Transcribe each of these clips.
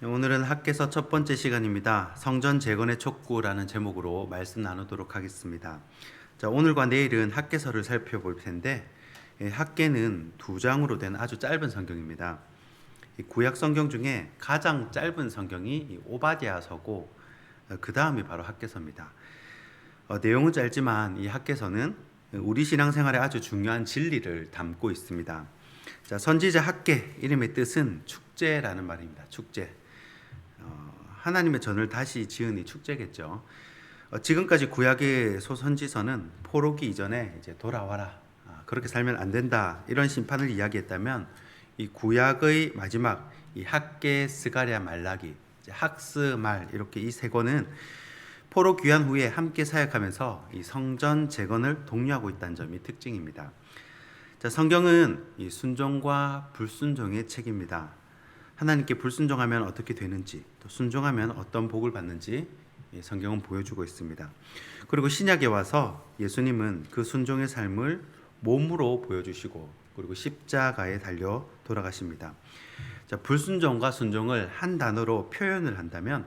오늘은 학개서 첫 번째 시간입니다. 성전 재건의 촉구라는 제목으로 말씀 나누도록 하겠습니다. 자, 오늘과 내일은 학개서를 살펴볼 텐데, 학개는 2장으로 된 아주 짧은 성경입니다. 이 구약 성경 중에 가장 짧은 성경이 이 오바댜서고, 그 다음이 바로 학개서입니다. 내용은 짧지만 이 학개서는 우리 신앙생활에 아주 중요한 진리를 담고 있습니다. 자, 선지자 학개 이름의 뜻은 축제라는 말입니다. 축제. 하나님의 전을 다시 지은 이 축제겠죠. 지금까지 구약의 소선지서는 포로기 이전에 이제 돌아와라, 그렇게 살면 안 된다, 이런 심판을 이야기했다면, 이 구약의 마지막 이 학개, 스가랴, 말라기, 학스말, 이렇게 이 세 권은 포로 귀환 후에 함께 사역하면서 이 성전 재건을 독려하고 있다는 점이 특징입니다. 자, 성경은 이 순종과 불순종의 책입니다. 하나님께 불순종하면 어떻게 되는지, 또 순종하면 어떤 복을 받는지 성경은 보여주고 있습니다. 그리고 신약에 와서 예수님은 그 순종의 삶을 몸으로 보여주시고, 그리고 십자가에 달려 돌아가십니다. 자, 불순종과 순종을 한 단어로 표현을 한다면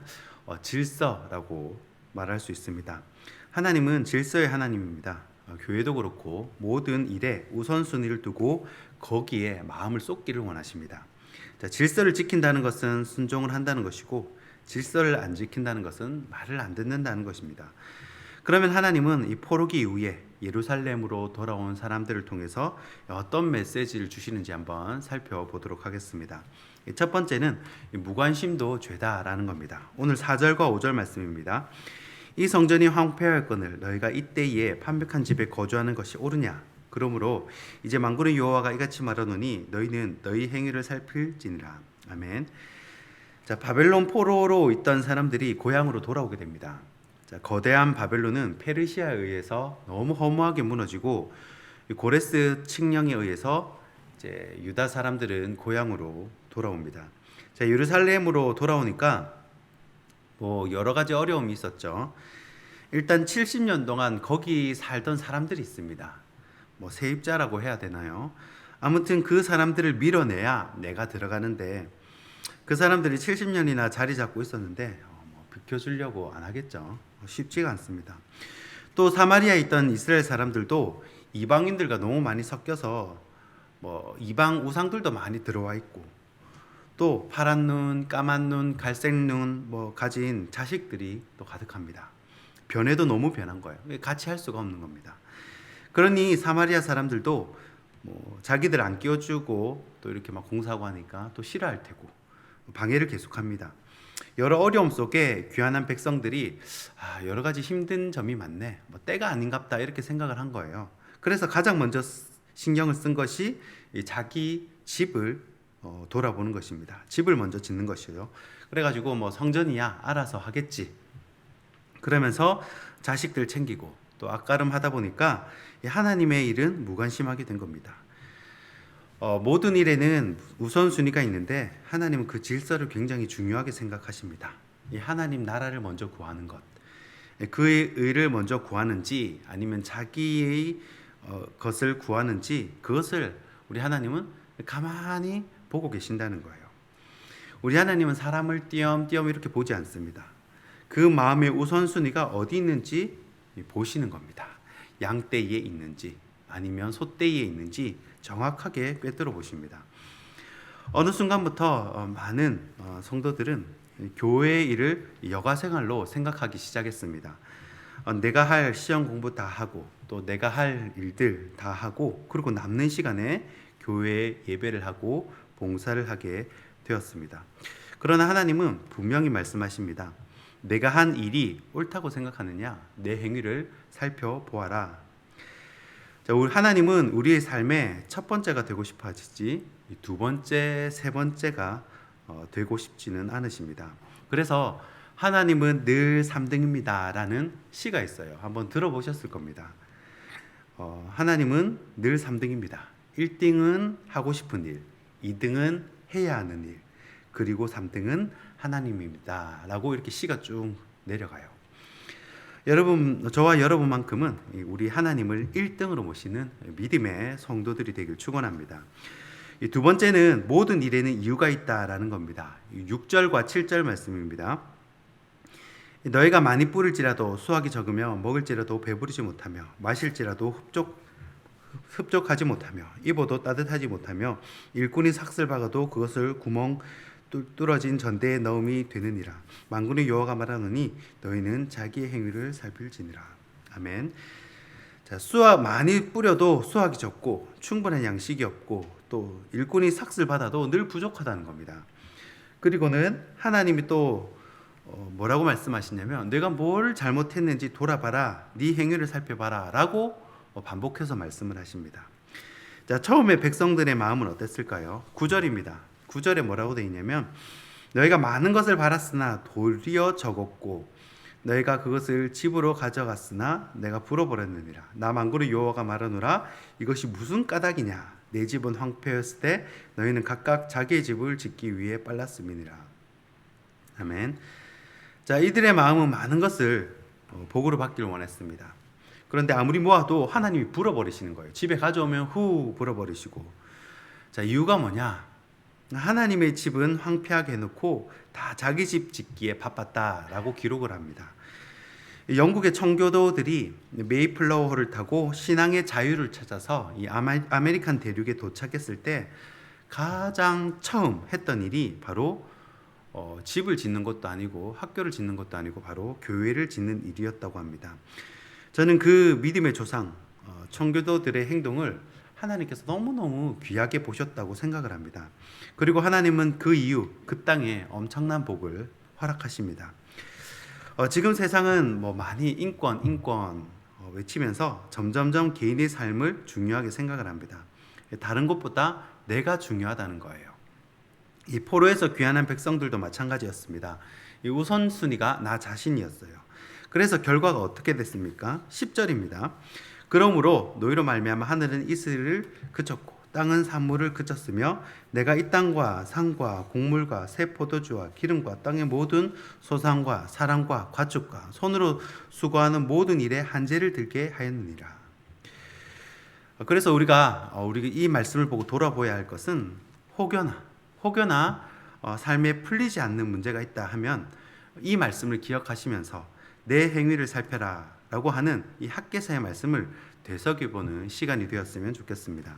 질서라고 말할 수 있습니다. 하나님은 질서의 하나님입니다. 교회도 그렇고 모든 일에 우선순위를 두고 거기에 마음을 쏟기를 원하십니다. 자, 질서를 지킨다는 것은 순종을 한다는 것이고, 질서를 안 지킨다는 것은 말을 안 듣는다는 것입니다. 그러면 하나님은 이 포로기 이후에 예루살렘으로 돌아온 사람들을 통해서 어떤 메시지를 주시는지 한번 살펴보도록 하겠습니다. 첫 번째는 무관심도 죄다라는 겁니다. 오늘 4절과 5절 말씀입니다. 이 성전이 황폐하였거늘 너희가 이때에 판벽한 집에 거주하는 것이 옳으냐? 그러므로 이제 만군의 여호와가 이같이 말하노니 너희는 너희 행위를 살필지니라. 아멘. 자, 바벨론 포로로 있던 사람들이 고향으로 돌아오게 됩니다. 자, 거대한 바벨론은 페르시아에 의해서 너무 허무하게 무너지고, 고레스 칙령에 의해서 이제 유다 사람들은 고향으로 돌아옵니다. 자, 예루살렘으로 돌아오니까 여러 가지 어려움이 있었죠. 일단 70년 동안 거기 살던 사람들이 있습니다. 세입자라고 해야 되나요? 아무튼 그 사람들을 밀어내야 내가 들어가는데, 그 사람들이 70년이나 자리 잡고 있었는데 비켜주려고 안 하겠죠. 쉽지가 않습니다. 또 사마리아에 있던 이스라엘 사람들도 이방인들과 너무 많이 섞여서 이방 우상들도 많이 들어와 있고, 또 파란 눈, 까만 눈, 갈색 눈 가진 자식들이 또 가득합니다. 변해도 너무 변한 거예요. 같이 할 수가 없는 겁니다. 그러니 사마리아 사람들도 자기들 안 끼워주고 또 이렇게 막 공사하고 하니까 또 싫어할 테고 방해를 계속합니다. 여러 어려움 속에 귀환한 백성들이 여러 가지 힘든 점이 많네, 때가 아닌갑다, 이렇게 생각을 한 거예요. 그래서 가장 먼저 신경을 쓴 것이 자기 집을 돌아보는 것입니다. 집을 먼저 짓는 것이에요. 그래가지고 성전이야 알아서 하겠지, 그러면서 자식들 챙기고 또 앞가름 하다 보니까 하나님의 일은 무관심하게 된 겁니다. 모든 일에는 우선순위가 있는데 하나님은 그 질서를 굉장히 중요하게 생각하십니다. 이 하나님 나라를 먼저 구하는 것, 그의 의를 먼저 구하는지 아니면 자기의 것을 구하는지, 그것을 우리 하나님은 가만히 보고 계신다는 거예요. 우리 하나님은 사람을 띄엄띄엄 이렇게 보지 않습니다. 그 마음의 우선순위가 어디 있는지 보시는 겁니다. 양떼에 있는지 아니면 소떼에 있는지 정확하게 꿰뚫어 보십니다. 어느 순간부터 많은 성도들은 교회의 일을 여가생활로 생각하기 시작했습니다. 내가 할 시험 공부 다 하고 또 내가 할 일들 다 하고, 그리고 남는 시간에 교회에 예배를 하고 봉사를 하게 되었습니다. 그러나 하나님은 분명히 말씀하십니다. 내가 한 일이 옳다고 생각하느냐? 내 행위를 살펴보아라. 자, 우리 하나님은 우리의 삶의 첫 번째가 되고 싶어 하시지 두 번째, 세 번째가 되고 싶지는 않으십니다. 그래서 하나님은 늘 3등입니다 라는 시가 있어요. 한번 들어보셨을 겁니다. 하나님은 늘 3등입니다. 1등은 하고 싶은 일, 2등은 해야 하는 일, 그리고 3등은 하나님입니다 라고 이렇게 시가 쭉 내려가요. 여러분, 저와 여러분만큼은 우리 하나님을 1등으로 모시는 믿음의 성도들이 되길 축원합니다. 이 두 번째는 모든 일에는 이유가 있다라는 겁니다. 6절과 7절 말씀입니다. 너희가 많이 뿌릴지라도 수확이 적으며 먹을지라도 배부르지 못하며 마실지라도 흡족하지 못하며 입어도 따뜻하지 못하며 일꾼이 삭슬 박아도 그것을 구멍 뚫어진 전대에 넣음이 되느니라. 만군의 여호와가 말하노니 너희는 자기의 행위를 살필지니라. 아멘. 자, 수확 많이 뿌려도 수확이 적고 충분한 양식이 없고 또 일꾼이 삭슬 받아도 늘 부족하다는 겁니다. 그리고는 하나님이 또 뭐라고 말씀하시냐면 내가 뭘 잘못했는지 돌아봐라, 네 행위를 살펴봐라 라고 반복해서 말씀을 하십니다. 자, 처음에 백성들의 마음은 어땠을까요? 9절입니다. 9절에 뭐라고 되어 있냐면 너희가 많은 것을 바랐으나 도리어 적었고 너희가 그것을 집으로 가져갔으나 내가 불어버렸느니라. 나 만군의 여호와가 말하노라. 이것이 무슨 까닭이냐? 내 집은 황폐였을 때 너희는 각각 자기의 집을 짓기 위해 빨랐음이니라. 아멘. 자, 이들의 마음은 많은 것을 복으로 받기를 원했습니다. 그런데 아무리 모아도 하나님이 불어버리시는 거예요. 집에 가져오면 후 불어버리시고. 자, 이유가 뭐냐? 하나님의 집은 황폐하게 해놓고 다 자기 집 짓기에 바빴다라고 기록을 합니다. 영국의 청교도들이 메이플라워호를 타고 신앙의 자유를 찾아서 이 아메리칸 대륙에 도착했을 때 가장 처음 했던 일이 바로 집을 짓는 것도 아니고 학교를 짓는 것도 아니고 바로 교회를 짓는 일이었다고 합니다. 저는 그 믿음의 조상 청교도들의 행동을 하나님께서 너무너무 귀하게 보셨다고 생각을 합니다. 그리고 하나님은 그 이후 그 땅에 엄청난 복을 허락하십니다. 지금 세상은 많이 인권 외치면서 점점점 개인의 삶을 중요하게 생각을 합니다. 다른 것보다 내가 중요하다는 거예요. 이 포로에서 귀환한 백성들도 마찬가지였습니다. 이 우선순위가 나 자신이었어요. 그래서 결과가 어떻게 됐습니까? 10절입니다. 그러므로 너희로 말미암아 하늘은 이슬을 그쳤고 땅은 산물을 그쳤으며 내가 이 땅과 산과 곡물과 새 포도주와 기름과 땅의 모든 소산과 사람과 가축과 손으로 수고하는 모든 일에 한재를 들게 하였느니라. 그래서 우리가 이 말씀을 보고 돌아보아야 할 것은 혹여나 삶에 풀리지 않는 문제가 있다 하면 이 말씀을 기억하시면서 내 행위를 살펴라 라고 하는 이 학개서의 말씀을 되새겨보는 시간이 되었으면 좋겠습니다.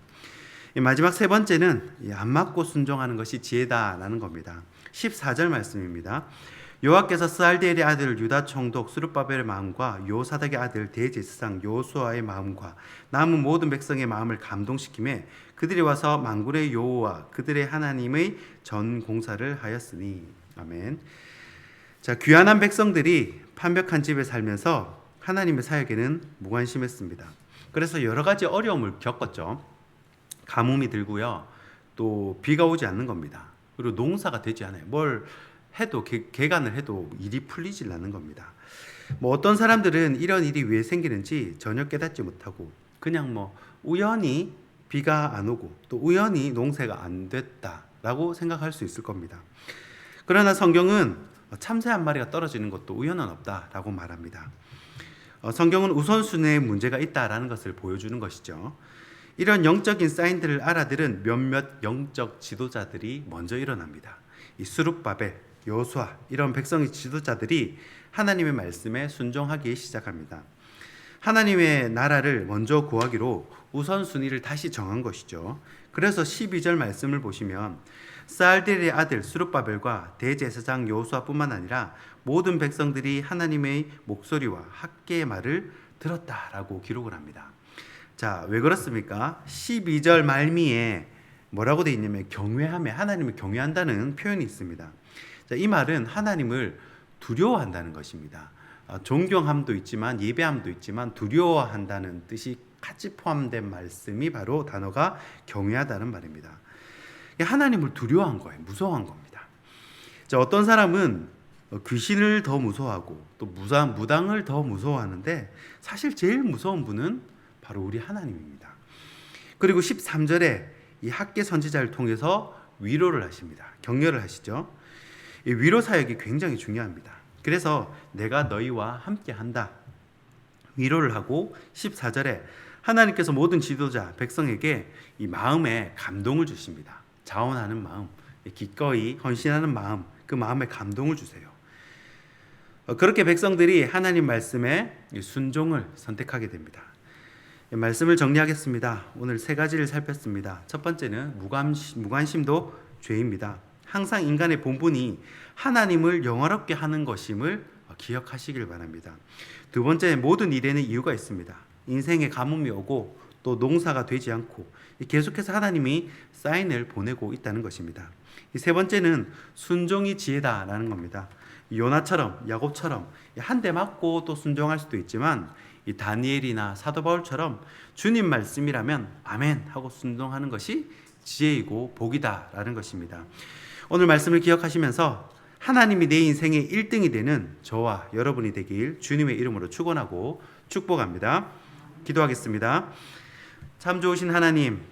마지막 세 번째는 안 맞고 순종하는 것이 지혜다라는 겁니다. 14절 말씀입니다. 여호와께서 스알디엘의 아들 유다 총독 스룹바벨의 마음과 요사닥의 아들 대제사장 요수아의 마음과 남은 모든 백성의 마음을 감동시키매 그들이 와서 만군의 여호와 그들의 하나님의 전 공사를 하였으니. 아멘. 자, 귀환한 백성들이 판벽한 집에 살면서 하나님의 사역에는 무관심했습니다. 그래서 여러 가지 어려움을 겪었죠. 가뭄이 들고요. 또 비가 오지 않는 겁니다. 그리고 농사가 되지 않아요. 뭘 해도 개간을 해도 일이 풀리질 않는 겁니다. 어떤 사람들은 이런 일이 왜 생기는지 전혀 깨닫지 못하고 그냥 우연히 비가 안 오고 또 우연히 농사가 안 됐다라고 생각할 수 있을 겁니다. 그러나 성경은 참새 한 마리가 떨어지는 것도 우연은 없다라고 말합니다. 성경은 우선순위에 문제가 있다라는 것을 보여주는 것이죠. 이런 영적인 사인들을 알아들은 몇몇 영적 지도자들이 먼저 일어납니다. 이 스룹바벨, 여호수아 이런 백성의 지도자들이 하나님의 말씀에 순종하기 시작합니다. 하나님의 나라를 먼저 구하기로 우선순위를 다시 정한 것이죠. 그래서 12절 말씀을 보시면 스알디엘의 아들 스룹바벨과 대제사장 여호수아뿐만 아니라 모든 백성들이 하나님의 목소리와 학개의 말을 들었다라고 기록을 합니다. 자, 왜 그렇습니까? 12절 말미에 뭐라고 되어 있냐면 경외하며 하나님을 경외한다는 표현이 있습니다. 자, 이 말은 하나님을 두려워한다는 것입니다. 존경함도 있지만 예배함도 있지만 두려워한다는 뜻이 같이 포함된 말씀이 바로 단어가 경외하다는 말입니다. 하나님을 두려워한 거예요. 무서워한 겁니다. 자, 어떤 사람은 귀신을 더 무서워하고 또 무당을 더 무서워하는데 사실 제일 무서운 분은 바로 우리 하나님입니다. 그리고 13절에 이 학개 선지자를 통해서 위로를 하십니다. 격려를 하시죠. 이 위로 사역이 굉장히 중요합니다. 그래서 내가 너희와 함께 한다. 위로를 하고 14절에 하나님께서 모든 지도자, 백성에게 이 마음에 감동을 주십니다. 자원하는 마음, 기꺼이 헌신하는 마음, 그 마음에 감동을 주세요. 그렇게 백성들이 하나님 말씀에 순종을 선택하게 됩니다. 말씀을 정리하겠습니다. 오늘 세 가지를 살폈습니다. 첫 번째는 무관심도 죄입니다. 항상 인간의 본분이 하나님을 영화롭게 하는 것임을 기억하시길 바랍니다. 두 번째, 모든 일에는 이유가 있습니다. 인생에 가뭄이 오고 또 농사가 되지 않고 계속해서 하나님이 사인을 보내고 있다는 것입니다. 세 번째는 순종이 지혜다라는 겁니다. 요나처럼, 야곱처럼 한 대 맞고 또 순종할 수도 있지만 이 다니엘이나 사도 바울처럼 주님 말씀이라면 아멘 하고 순종하는 것이 지혜이고 복이다라는 것입니다. 오늘 말씀을 기억하시면서 하나님이 내 인생의 1등이 되는 저와 여러분이 되길 주님의 이름으로 축원하고 축복합니다. 기도하겠습니다. 참 좋으신 하나님,